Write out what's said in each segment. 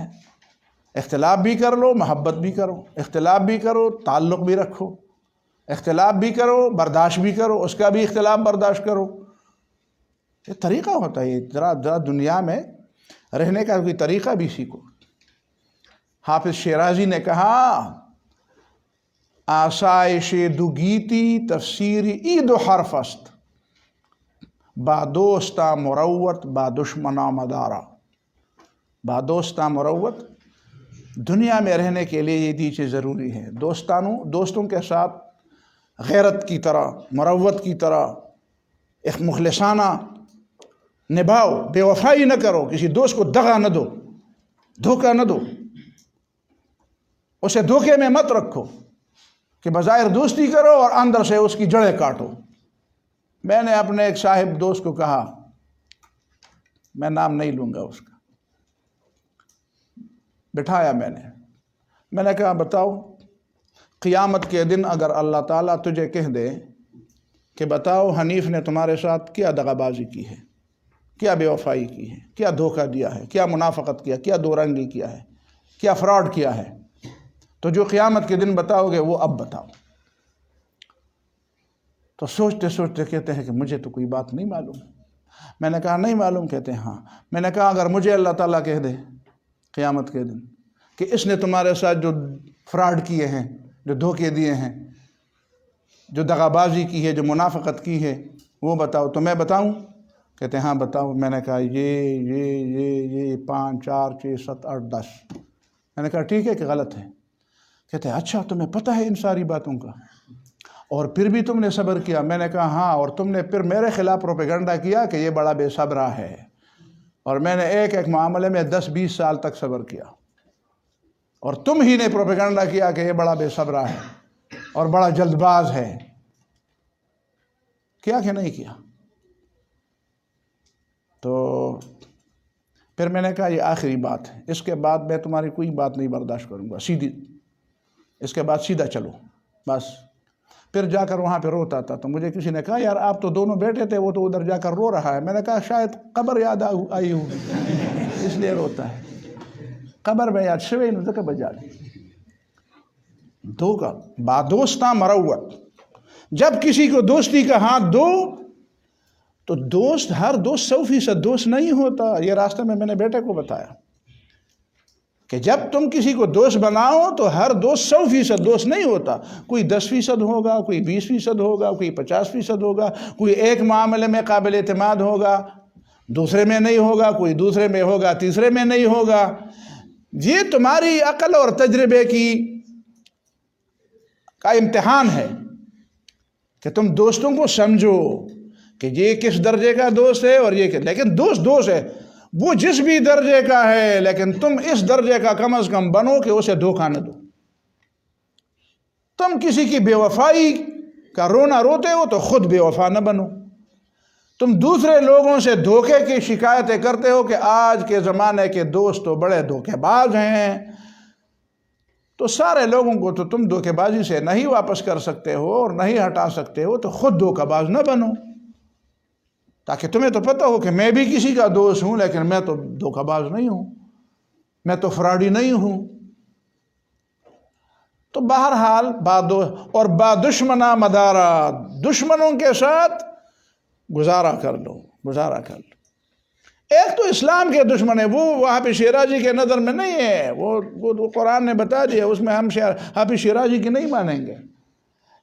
ہے، اختلاف بھی کر لو، محبت بھی کرو، اختلاف بھی کرو، تعلق بھی رکھو، اختلاف بھی کرو، برداشت بھی کرو، اس کا بھی اختلاف برداشت کرو۔ یہ طریقہ ہوتا ہے، ذرا دنیا میں رہنے کا کوئی طریقہ بھی سیکھو۔ حافظ شیرازی نے کہا، آسائش دو گیتی تفسیر عید و حرف است، با دوستا مروت با دشمنا مدارا۔ با دوستا مروت، دنیا میں رہنے کے لیے یہ چیزیں ضروری ہیں، دوستوں کے ساتھ غیرت کی طرح، مروت کی طرح ایک مخلصانہ نبھاؤ، بے وفائی نہ کرو، کسی دوست کو دغا نہ دو، دھوکہ نہ دو، اسے دھوکے میں مت رکھو کہ بظاہر دوستی کرو اور اندر سے اس کی جڑیں کاٹو۔ میں نے اپنے ایک صاحب دوست کو کہا، میں نام نہیں لوں گا اس کا، بٹھایا میں نے کہا بتاؤ، قیامت کے دن اگر اللہ تعالیٰ تجھے کہہ دے کہ بتاؤ حنیف نے تمہارے ساتھ کیا دغا بازی کی ہے، کیا بے وفائی کی ہے، کیا دھوکہ دیا ہے، کیا منافقت کیا، کیا دو رنگی کیا ہے، کیا فراڈ کیا ہے، تو جو قیامت کے دن بتاؤ گے وہ اب بتاؤ۔ تو سوچتے سوچتے کہتے ہیں کہ مجھے تو کوئی بات نہیں معلوم۔ میں نے کہا نہیں معلوم؟ کہتے ہیں ہاں۔ میں نے کہا اگر مجھے اللہ تعالیٰ کہہ دے قیامت کے دن کہ اس نے تمہارے ساتھ جو فراڈ کیے ہیں، جو دھوکے دیے ہیں، جو دغا بازی کی ہے، جو منافقت کی ہے، وہ بتاؤ، تو میں بتاؤں؟ کہتے ہیں ہاں بتاؤ۔ میں نے کہا یہ 5 4 6 7 8 10۔ میں نے کہا ٹھیک ہے کہ غلط ہے؟ کہتے ہیں اچھا تمہیں پتہ ہے ان ساری باتوں کا، اور پھر بھی تم نے صبر کیا؟ میں نے کہا ہاں، اور تم نے پھر میرے خلاف پروپیگنڈا کیا کہ یہ بڑا بے صبرا ہے، اور میں نے ایک معاملے میں 10 20 سال تک صبر کیا، اور تم ہی نے پروپیگنڈا کیا کہ یہ بڑا بے صبرا ہے اور بڑا جلد باز ہے۔ کیا کہ نہیں کیا؟ تو پھر میں نے کہا یہ آخری بات ہے، اس کے بعد میں تمہاری کوئی بات نہیں برداشت کروں گا، سیدھی، اس کے بعد سیدھا چلو بس۔ پھر جا کر وہاں پہ روتا تھا، تو مجھے کسی نے کہا یار آپ تو دونوں بیٹھے تھے، وہ تو ادھر جا کر رو رہا ہے۔ میں نے کہا شاید قبر یاد آئی ہوگی اس لیے روتا ہے، قبر میں یاد شوی نو ذکر بجا دھوکا۔ با دوستاں مروت، جب کسی کو دوستی کا ہاتھ دو تو دوست، ہر دوست 100% دوست نہیں ہوتا۔ یہ راستے میں نے بیٹے کو بتایا کہ جب تم کسی کو دوست بناؤ تو ہر دوست 100% دوست نہیں ہوتا، کوئی 10% ہوگا، کوئی 20% ہوگا، کوئی 50% ہوگا، کوئی ایک معاملے میں قابل اعتماد ہوگا، دوسرے میں نہیں ہوگا، کوئی دوسرے میں ہوگا، تیسرے میں نہیں ہوگا۔ یہ تمہاری عقل اور تجربے کا امتحان ہے کہ تم دوستوں کو سمجھو کہ یہ کس درجے کا دوست ہے اور یہ لیکن دوست ہے، وہ جس بھی درجے کا ہے، لیکن تم اس درجے کا کم از کم بنو کہ اسے دھوکہ نہ دو۔ تم کسی کی بے وفائی کا رونا روتے ہو تو خود بے وفا نہ بنو۔ تم دوسرے لوگوں سے دھوکے کی شکایتیں کرتے ہو کہ آج کے زمانے کے دوست تو بڑے دھوکے باز ہیں، تو سارے لوگوں کو تو تم دھوکے بازی سے نہیں واپس کر سکتے ہو اور نہیں ہٹا سکتے ہو، تو خود دھوکہ باز نہ بنو، تاکہ تمہیں تو پتہ ہو کہ میں بھی کسی کا دوست ہوں، لیکن میں تو دھوکہ باز نہیں ہوں، میں تو فراڈی نہیں ہوں۔ تو بہرحال اور با دشمنا مدارا، دشمنوں کے ساتھ گزارا کر لو۔ ایک تو اسلام کے دشمن ہے، وہ حافظ شیرازی کے نظر میں نہیں ہے، وہ قرآن نے بتا دیا، اس میں ہم حافظ شیرازی کی نہیں مانیں گے۔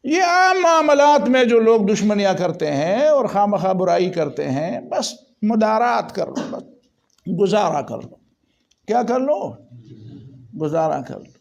یہ عام معاملات میں جو لوگ دشمنیاں کرتے ہیں اور خواہ برائی کرتے ہیں، بس مدارات کر لو، بس گزارا کر لو۔ کیا کر لو؟ گزارا کر لو۔